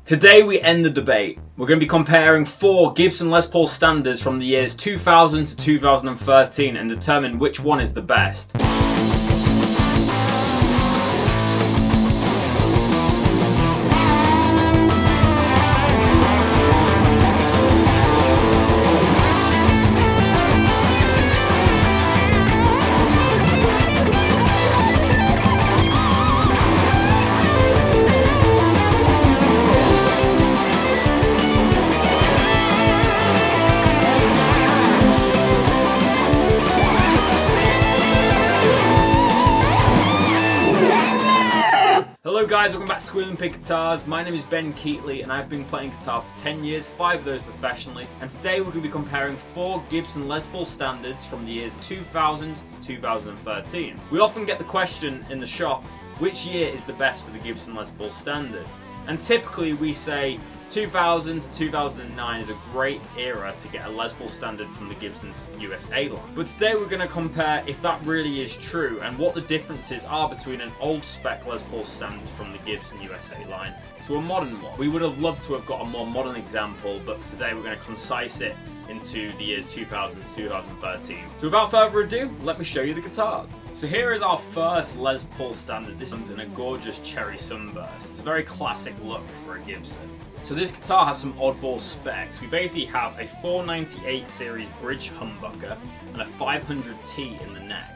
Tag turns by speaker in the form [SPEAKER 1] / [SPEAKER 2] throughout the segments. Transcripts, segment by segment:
[SPEAKER 1] Today we end the debate. We're going to be comparing 4 Gibson Les Paul standards from the years 2000 to 2013 and determine which one is the best. Hello guys, welcome back to Squealing Pig Guitars. My name is Keightley and I've been playing guitar for 10 years, 5 of those professionally. And today we're going to be comparing 4 Gibson Les Paul standards from the years 2000 to 2013. We often get the question in the shop, which year is the best for the Gibson Les Paul standard? And typically we say 2000 to 2009 is a great era to get a Les Paul standard from the Gibson's USA line. But today we're going to compare if that really is true and what the differences are between an old spec Les Paul standard from the Gibson USA line to a modern one. We would have loved to have got a more modern example, but for today we're going to concise it into the years 2000 to 2013. So without further ado, let me show you the guitars. So here is our first Les Paul standard. This comes in a gorgeous cherry sunburst. It's a very classic look for a Gibson. So this guitar has some oddball specs. We basically have a 498 series bridge humbucker and a 500T in the neck,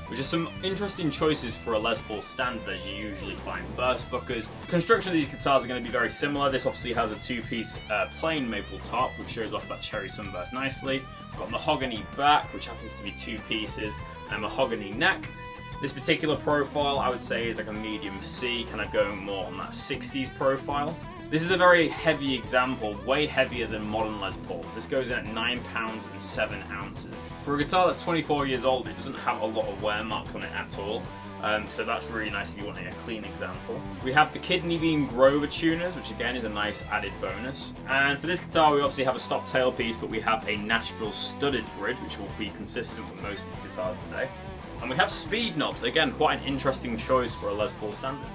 [SPEAKER 1] which are some interesting choices for a Les Paul standard as you usually find burst buckers. Construction of these guitars are going to be very similar. This obviously has a 2-piece plain maple top, which shows off that cherry sunburst nicely. We've got mahogany back, which happens to be 2 pieces, and mahogany neck. This particular profile I would say is like a medium C, kind of going more on that 60s profile. This is a very heavy example, way heavier than modern Les Pauls. This goes in at 9 pounds and 7 ounces. For a guitar that's 24 years old, it doesn't have a lot of wear marks on it at all. So that's really nice if you want a clean example. We have the Kidney Beam Grover tuners, which again is a nice added bonus. And for this guitar we obviously have a stop tailpiece, but we have a Nashville studded bridge, which will be consistent with most of the guitars today. And we have speed knobs, again quite an interesting choice for a Les Paul standard.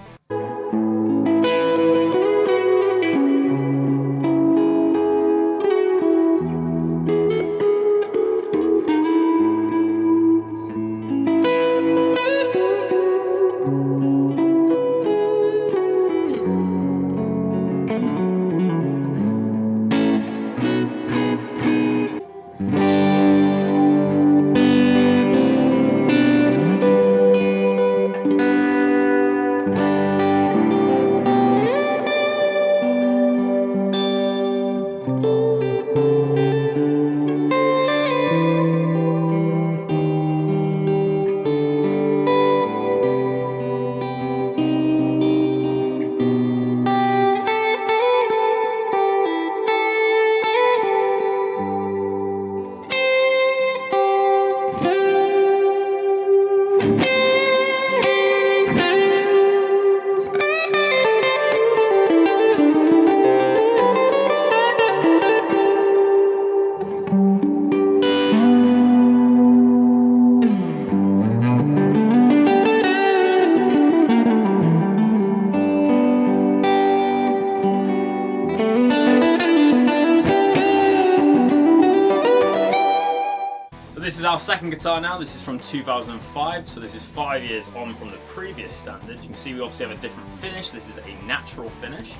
[SPEAKER 1] This is our second guitar now. This is from 2005, so this is 5 years on from the previous standard. You can see we obviously have a different finish. This is a natural finish.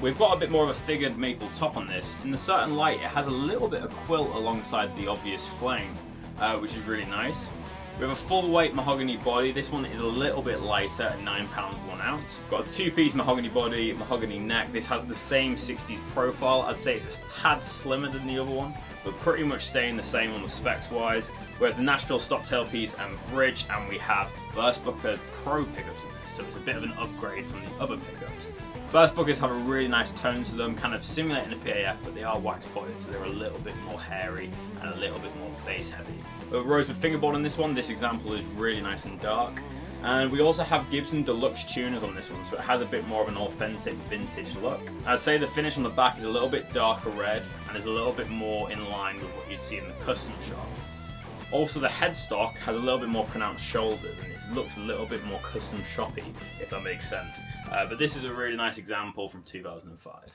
[SPEAKER 1] We've got a bit more of a figured maple top on this. In the certain light, it has a little bit of quilt alongside the obvious flame, which is really nice. We have a full weight mahogany body. This one is a little bit lighter at 9 pounds 1 ounce. Got a 2-piece mahogany body, mahogany neck. This has the same 60s profile. I'd say it's a tad slimmer than the other one, but pretty much staying the same on the specs wise. We have the Nashville stop tailpiece and bridge, and we have burst bucker pro pickups in this, so it's a bit of an upgrade from the other pickups. Burst buckers have a really nice tone to them, kind of simulating a PAF, but they are wax pointed, so they're a little bit more hairy and a little bit more bass heavy. We have a rosewood fingerboard on this one. This example is really nice and dark. And we also have Gibson Deluxe tuners on this one, so it has a bit more of an authentic vintage look. I'd say the finish on the back is a little bit darker red and is a little bit more in line with what you see in the custom shop. Also, the headstock has a little bit more pronounced shoulders and it looks a little bit more custom shoppy, if that makes sense. But this is a really nice example from 2005.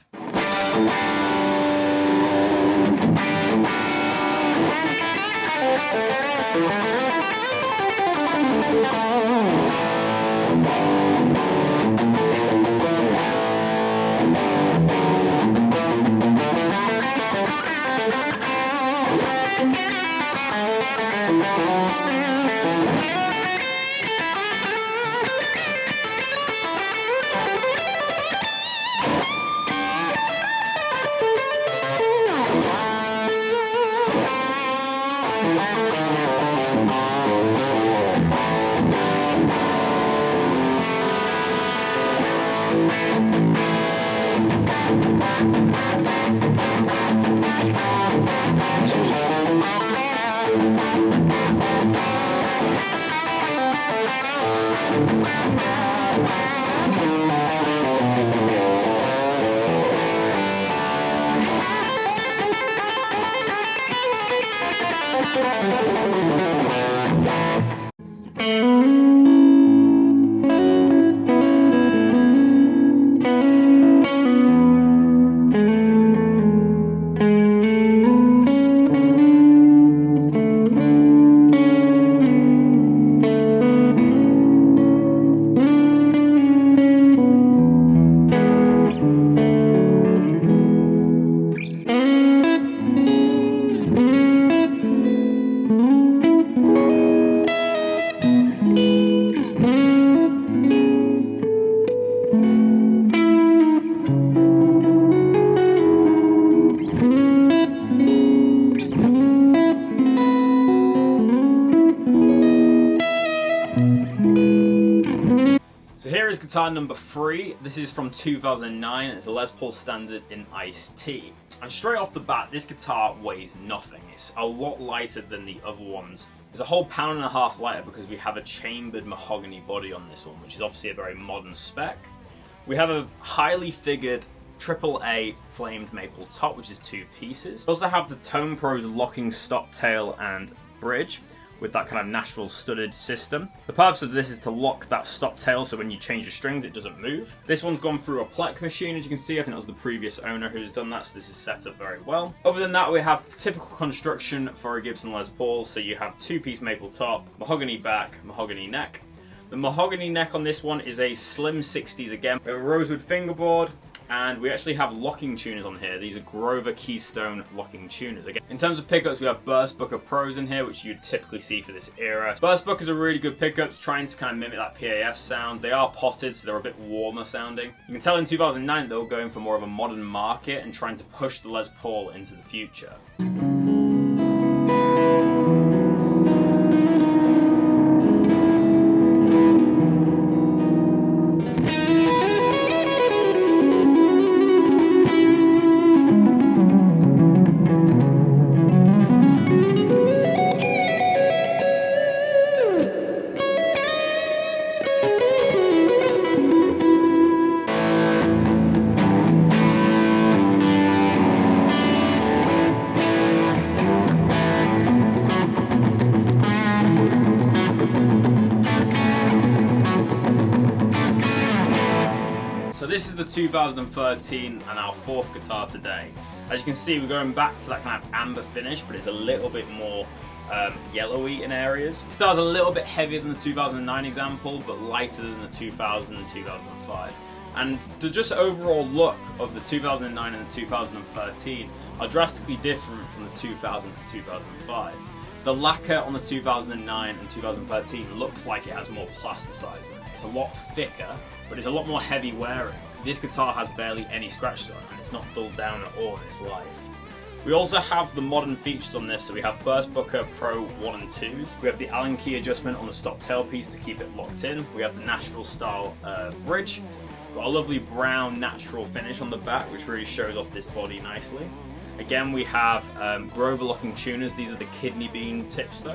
[SPEAKER 1] So here is guitar number 3. This is from 2009. It's a Les Paul Standard in Iced Tea. And straight off the bat, this guitar weighs nothing. It's a lot lighter than the other ones. It's a whole £1.5 pounds lighter because we have a chambered mahogany body on this one, which is obviously a very modern spec. We have a highly figured AAA flamed maple top, which is 2 pieces. We also have the Tone Pros locking stop tail and bridge with that kind of Nashville studded system. The purpose of this is to lock that stop tail so when you change the strings it doesn't move. This one's gone through a Plek machine, as you can see. I think that was the previous owner who's done that, so this is set up very well. Other than that, we have typical construction for a Gibson Les Paul. So you have 2-piece maple top, mahogany back, mahogany neck. The mahogany neck on this one is a slim 60s again. We have a rosewood fingerboard, and we actually have locking tuners on here. These are Grover Keystone locking tuners. Again, in terms of pickups, we have Burst Booker Pros in here, which you'd typically see for this era. Burst Bookers are really good pickups, trying to kind of mimic that PAF sound. They are potted, so they're a bit warmer sounding. You can tell in 2009 they were going for more of a modern market and trying to push the Les Paul into the future. So this is the 2013 and our 4th guitar today. As you can see, we're going back to that kind of amber finish, but it's a little bit more yellowy in areas. The guitar's a little bit heavier than the 2009 example, but lighter than the 2000 and 2005. And the just overall look of the 2009 and the 2013 are drastically different from the 2000 to 2005. The lacquer on the 2009 and 2013 looks like it has more plasticized in it. It's a lot thicker, but it's a lot more heavy wearing. This guitar has barely any scratches on it, and it's not dulled down at all in its life. We also have the modern features on this, so we have Burst Booker Pro 1 and 2s. We have the Allen key adjustment on the stop tailpiece to keep it locked in. We have the Nashville style bridge. We've got a lovely brown natural finish on the back, which really shows off this body nicely. Again, we have Grover locking tuners. These are the kidney bean tips though.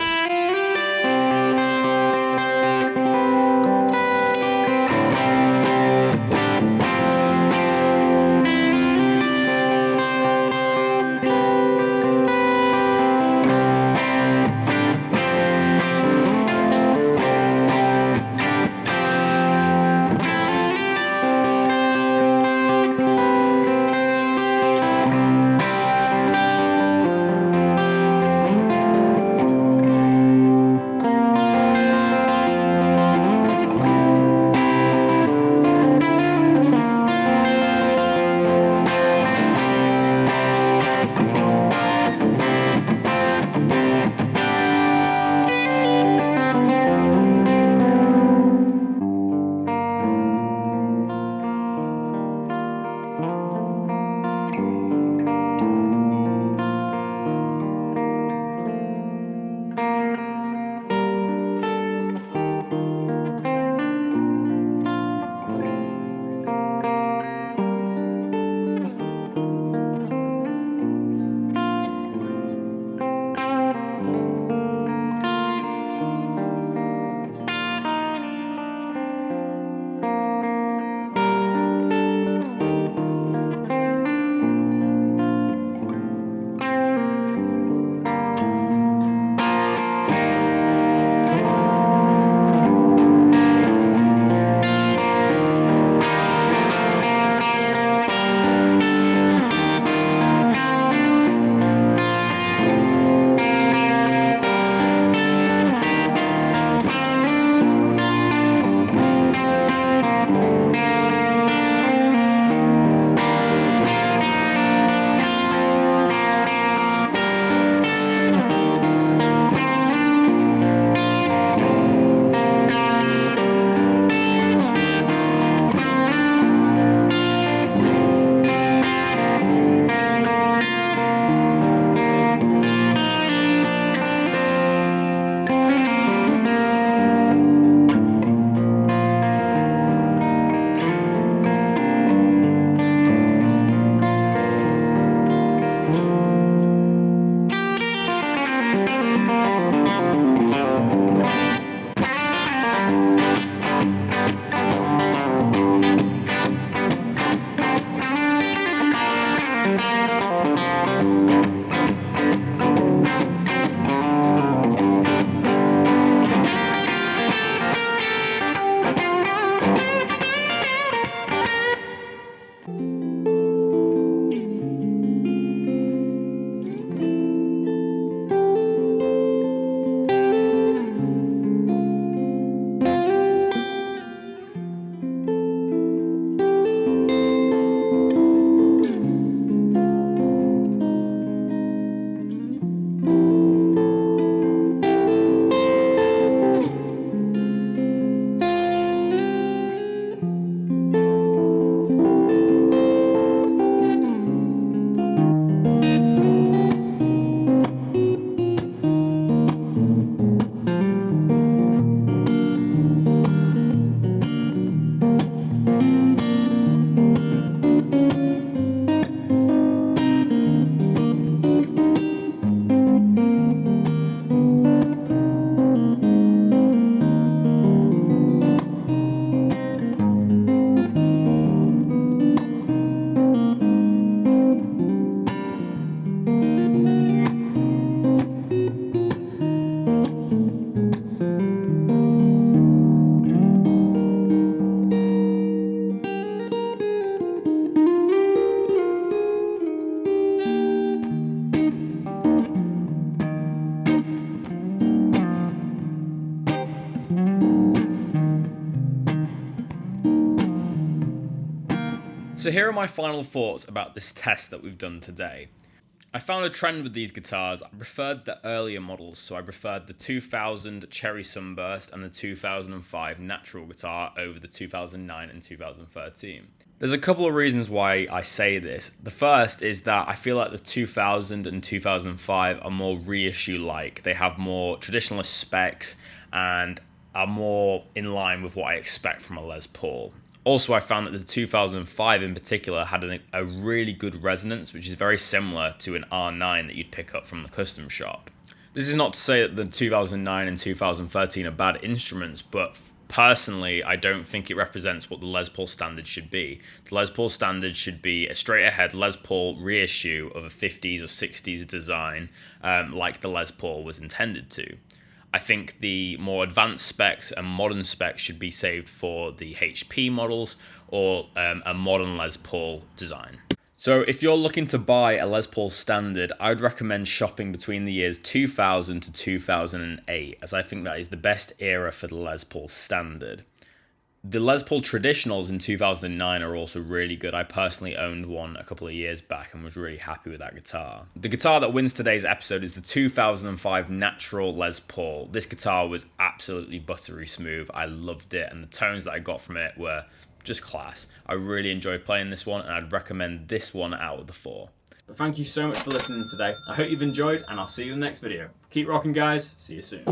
[SPEAKER 1] So here are my final thoughts about this test that we've done today. I found a trend with these guitars. I preferred the earlier models, so I preferred the 2000 Cherry Sunburst and the 2005 Natural guitar over the 2009 and 2013. There's a couple of reasons why I say this. The first is that I feel like the 2000 and 2005 are more reissue-like. They have more traditionalist specs and are more in line with what I expect from a Les Paul. Also, I found that the 2005 in particular had a really good resonance, which is very similar to an R9 that you'd pick up from the custom shop. This is not to say that the 2009 and 2013 are bad instruments, but personally, I don't think it represents what the Les Paul standard should be. The Les Paul standard should be a straight-ahead Les Paul reissue of a 50s or 60s design, like the Les Paul was intended to. I think the more advanced specs and modern specs should be saved for the HP models or a modern Les Paul design. So if you're looking to buy a Les Paul standard, I would recommend shopping between the years 2000 to 2008, as I think that is the best era for the Les Paul standard. The Les Paul Traditionals in 2009 are also really good. I personally owned one a couple of years back and was really happy with that guitar. The guitar that wins today's episode is the 2005 Natural Les Paul. This guitar was absolutely buttery smooth. I loved it, and the tones that I got from it were just class. I really enjoyed playing this one, and I'd recommend this one out of the four. But thank you so much for listening today. I hope you've enjoyed, and I'll see you in the next video. Keep rocking, guys. See you soon.